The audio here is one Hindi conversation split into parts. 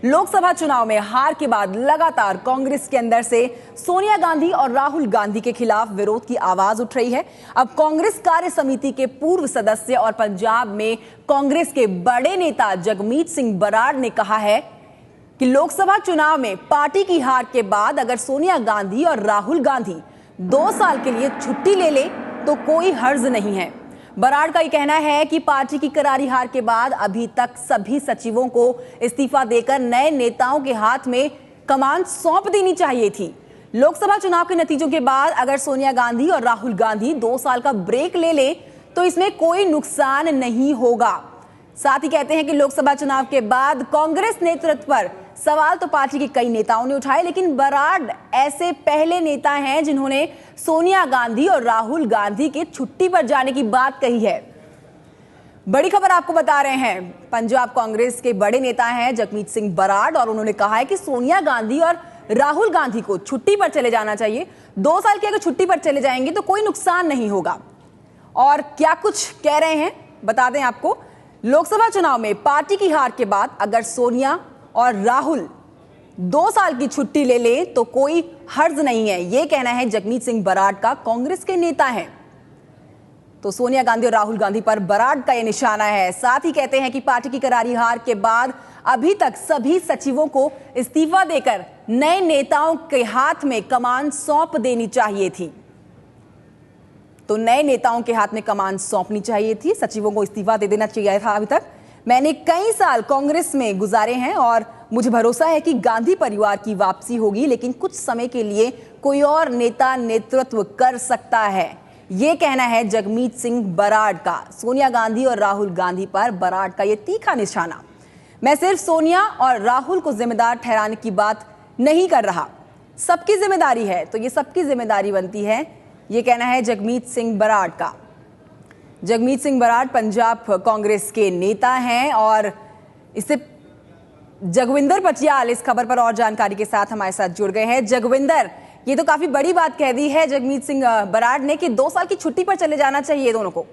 लोकसभा चुनाव में हार के बाद लगातार कांग्रेस के अंदर से सोनिया गांधी और राहुल गांधी के खिलाफ विरोध की आवाज उठ रही है। अब कांग्रेस कार्य समिति के पूर्व सदस्य और पंजाब में कांग्रेस के बड़े नेता जगमीत सिंह बराड़ ने कहा है कि लोकसभा चुनाव में पार्टी की हार के बाद अगर सोनिया गांधी और राहुल गांधी 2 साल के लिए छुट्टी ले ले तो कोई हर्ज नहीं है। बराड़ का ये कहना है कि पार्टी की करारी हार के बाद अभी तक सभी सचिवों को इस्तीफा देकर नए नेताओं के हाथ में कमान सौंप देनी चाहिए थी। लोकसभा चुनाव के नतीजों के बाद अगर सोनिया गांधी और राहुल गांधी 2 साल का ब्रेक ले ले तो इसमें कोई नुकसान नहीं होगा। साथ ही कहते हैं कि लोकसभा चुनाव के बाद कांग्रेस नेतृत्व पर सवाल तो पार्टी के कई नेताओं ने उठाए, लेकिन बराड़ ऐसे पहले नेता हैं जिन्होंने सोनिया गांधी और राहुल गांधी के छुट्टी पर जाने की बात कही है। बड़ी खबर आपको बता रहे हैं, पंजाब कांग्रेस के बड़े नेता हैं जगमीत सिंह बराड़ और उन्होंने कहा है कि सोनिया गांधी और राहुल गांधी को छुट्टी पर चले जाना चाहिए। 2 साल की अगर छुट्टी पर चले जाएंगे तो कोई नुकसान नहीं होगा। और क्या कुछ कह रहे हैं बता दें आपको। लोकसभा चुनाव में पार्टी की हार के बाद अगर सोनिया और राहुल 2 साल की छुट्टी ले ले तो कोई हर्ज नहीं है, यह कहना है जगमीत सिंह बराड़ का। कांग्रेस के नेता हैं तो सोनिया गांधी और राहुल गांधी पर बराड़ का यह निशाना है। साथ ही कहते हैं कि पार्टी की करारी हार के बाद अभी तक सभी सचिवों को इस्तीफा देकर नए नेताओं के हाथ में कमान सौंप देनी चाहिए थी। तो नए नेताओं के हाथ में कमान सौंपनी चाहिए थी, सचिवों को इस्तीफा दे देना चाहिए था। अभी तक मैंने कई साल कांग्रेस में गुजारे हैं और मुझे भरोसा है कि गांधी परिवार की वापसी होगी, लेकिन कुछ समय के लिए कोई और नेता नेतृत्व कर सकता है, यह कहना है जगमीत सिंह बराड़ का। सोनिया गांधी और राहुल गांधी पर बराड़ का यह तीखा निशाना। मैं सिर्फ सोनिया और राहुल को जिम्मेदार ठहराने की बात नहीं कर रहा, सबकी जिम्मेदारी है तो ये सबकी जिम्मेदारी बनती है, यह कहना है जगमीत सिंह बराड़ का। जगमीत सिंह बराड़ पंजाब कांग्रेस के नेता हैं और इससे जगविंदर पटियाल इस खबर पर और जानकारी के साथ हमारे साथ जुड़ गए हैं। जगविंदर, ये तो काफी बड़ी बात कह दी है जगमीत सिंह बराड़ ने कि 2 साल की छुट्टी पर चले जाना चाहिए दोनों को।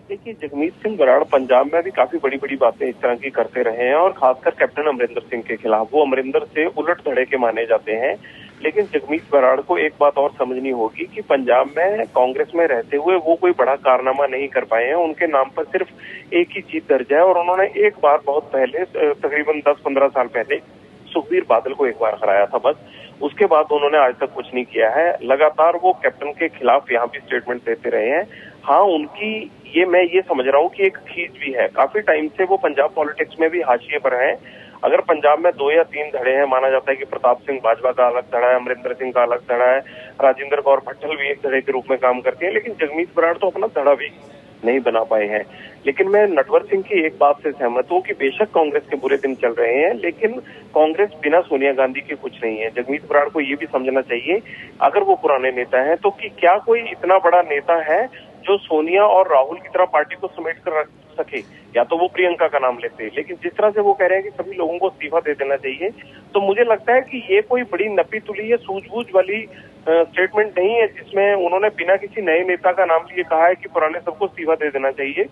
देखिए, जगमीत सिंह बराड़ पंजाब में भी काफी बड़ी बड़ी बातें इस तरह की करते रहे हैं और खासकर कैप्टन अमरिंदर सिंह के खिलाफ वो अमरिंदर से उलट धड़े के माने जाते हैं। लेकिन जगमीत बराड़ को एक बात और समझनी होगी कि पंजाब में कांग्रेस में रहते हुए वो कोई बड़ा कारनामा नहीं कर पाए हैं। उनके नाम पर सिर्फ एक ही जीत दर्ज है और उन्होंने एक बार बहुत पहले तकरीबन 10-15 साल पहले सुखबीर बादल को एक बार हराया था, बस। उसके बाद उन्होंने आज तक कुछ नहीं किया है। लगातार वो कैप्टन के खिलाफ यहाँ भी स्टेटमेंट देते रहे हैं। हाँ, उनकी मैं ये समझ रहा हूँ कि एक खींच भी है, काफी टाइम से वो पंजाब पॉलिटिक्स में भी हाशिए पर हैं। अगर पंजाब में 2 या 3 धड़े हैं, माना जाता है कि प्रताप सिंह बाजवा का अलग धड़ा है, अमरिंदर सिंह का अलग धड़ा है, राजेंद्र कौर भट्टल भी एक धड़े के रूप में काम करती है, लेकिन जगमीत बराड़ तो अपना धड़ा भी नहीं बना पाए हैं। लेकिन मैं नटवर सिंह की एक बात से सहमत हूँ कि बेशक कांग्रेस के बुरे दिन चल रहे हैं, लेकिन कांग्रेस बिना सोनिया गांधी के कुछ नहीं है। जगमीत बराड़ को ये भी समझना चाहिए, अगर वो पुराने नेता हैं तो कि क्या कोई इतना बड़ा नेता है जो सोनिया और राहुल की तरह पार्टी को समेट कर रख सके। या तो वो प्रियंका का नाम लेते, लेकिन जिस तरह से वो कह रहे हैं कि सभी लोगों को इस्तीफा दे देना चाहिए, तो मुझे लगता है कि ये कोई बड़ी नपी तुली या सूझबूझ वाली स्टेटमेंट नहीं है जिसमें उन्होंने बिना किसी नए नेता का नाम लिए कहा है कि पुराने सबको इस्तीफा दे देना चाहिए।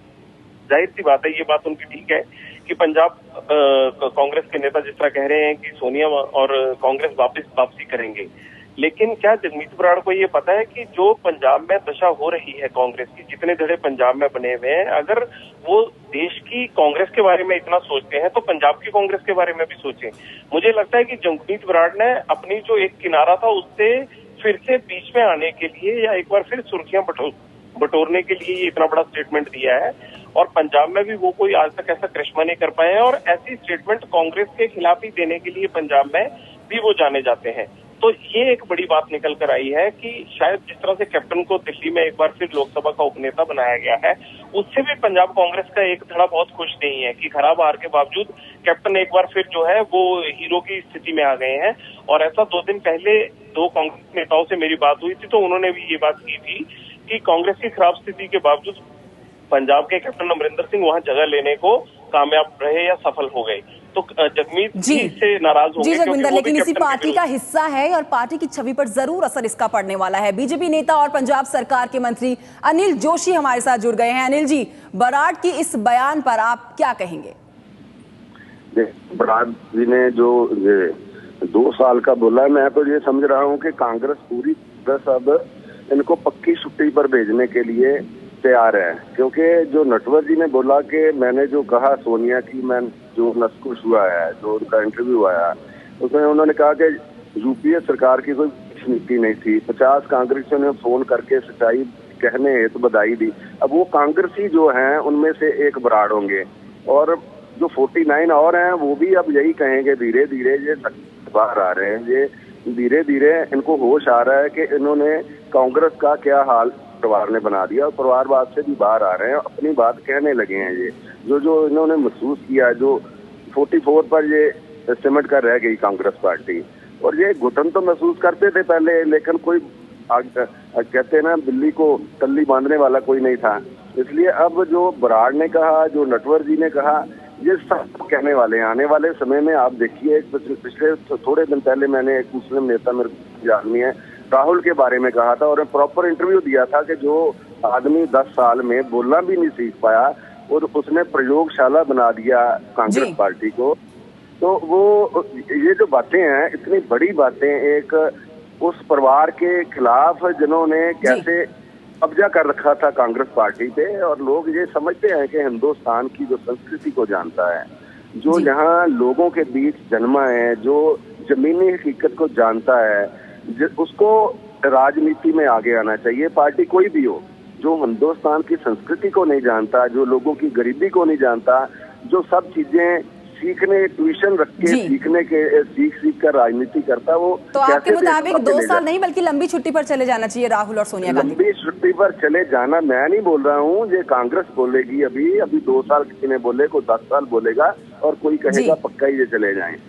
जाहिर सी बात है, ये बात उनकी ठीक है कि पंजाब कांग्रेस के नेता जिस तरह कह रहे हैं कि सोनिया और कांग्रेस वापसी करेंगे, लेकिन क्या जगमीत बराड़ को ये पता है कि जो पंजाब में दशा हो रही है कांग्रेस की, जितने धड़े पंजाब में बने हुए हैं, अगर वो देश की कांग्रेस के बारे में इतना सोचते हैं तो पंजाब की कांग्रेस के बारे में भी सोचें। मुझे लगता है कि जगमीत बराड़ ने अपनी जो एक किनारा था उससे फिर से बीच में आने के लिए या एक बार फिर सुर्खियां बटोरने के लिए ये इतना बड़ा स्टेटमेंट दिया है और पंजाब में भी वो कोई आज तक ऐसा करिश्मा नहीं कर पाए हैं और ऐसी स्टेटमेंट कांग्रेस के खिलाफ ही देने के लिए पंजाब में भी वो जाने जाते हैं। तो ये एक बड़ी बात निकल कर आई है कि शायद जिस तरह से कैप्टन को दिल्ली में एक बार फिर लोकसभा का उपनेता बनाया गया है, उससे भी पंजाब कांग्रेस का एक धड़ा बहुत खुश नहीं है कि खराब हार के बावजूद कैप्टन एक बार फिर जो है वो हीरो की स्थिति में आ गए हैं। और ऐसा 2 दिन पहले 2 कांग्रेस नेताओं से मेरी बात हुई थी तो उन्होंने भी ये बात की थी कि कांग्रेस की खराब स्थिति के बावजूद पंजाब के कैप्टन अमरिंदर सिंह वहां जगह लेने को कामयाब रहे या सफल हो गए। तो जगमीत जी से नाराज होंगे। जी जगविंदर, लेकिन इसी पार्टी का हिस्सा है और पार्टी की छवि पर जरूर असर इसका पड़ने वाला है। बीजेपी नेता और पंजाब सरकार के मंत्री अनिल जोशी हमारे साथ जुड़ गए हैं। अनिल जी, बराड़ की इस बयान पर आप क्या कहेंगे? बराड़ जी ने जो ये 2 साल का बोला, मैं तो ये समझ रहा हूँ कि कांग्रेस पूरी तरह अब इनको पक्की छुट्टी पर भेजने के लिए तैयार है। क्योंकि जो नटवर जी ने बोला कि मैंने जो कहा सोनिया की, मैं जो नसकुश हुआ है, जो उनका इंटरव्यू आया, उसमें उन्होंने कहा कि यूपीए सरकार की कोई नीति नहीं थी। 50 कांग्रेसियों ने फोन करके सच्चाई कहने हेतु बधाई दी। अब वो कांग्रेसी जो हैं उनमें से एक बराड़ होंगे, और जो 49 और हैं वो भी अब यही कहेंगे। धीरे धीरे ये बाहर आ रहे हैं, ये धीरे धीरे इनको होश आ रहा है कि इन्होंने कांग्रेस का क्या हाल परिवार ने बना दिया, और परिवारवाद से भी बाहर आ रहे हैं, अपनी बात कहने लगे हैं। ये जो इन्होंने महसूस किया, जो 44 पर ये सिमट कर रह गई कांग्रेस पार्टी, और ये घुटन तो महसूस करते थे पहले, लेकिन कोई कहते हैं ना, बिल्ली को तल्ली बांधने वाला कोई नहीं था। इसलिए अब जो बराड़ ने कहा, जो नटवर जी ने कहा, ये सब कहने वाले हैं आने वाले समय में। आप देखिए, पिछले थोड़े दिन पहले मैंने एक मुस्लिम नेता, मेरे आदमी है, राहुल के बारे में कहा था, और प्रॉपर इंटरव्यू दिया था कि जो आदमी 10 साल में बोलना भी नहीं सीख पाया और उसने प्रयोगशाला बना दिया कांग्रेस पार्टी को। तो वो ये जो बातें हैं, इतनी बड़ी बातें, एक उस परिवार के खिलाफ जिन्होंने कैसे कब्जा कर रखा था कांग्रेस पार्टी पे, और लोग ये समझते हैं कि हिंदुस्तान की जो संस्कृति को जानता है, जो यहाँ लोगों के बीच जन्मा है, जो जमीनी हकीकत को जानता है, उसको राजनीति में आगे आना चाहिए। पार्टी कोई भी हो, जो हिंदुस्तान की संस्कृति को नहीं जानता, जो लोगों की गरीबी को नहीं जानता, जो सब चीजें सीखने, ट्यूशन रख के सीख कर राजनीति करता, वो तो आपके मुताबिक 2 साल नहीं बल्कि लंबी छुट्टी पर चले जाना चाहिए राहुल और सोनिया गांधी? लंबी छुट्टी पर चले जाना मैं नहीं बोल रहा हूँ, ये कांग्रेस बोलेगी। अभी 2 साल किसी ने बोले, कोई 10 साल बोलेगा, और कोई कहेगा पक्का ही ये चले जाएं।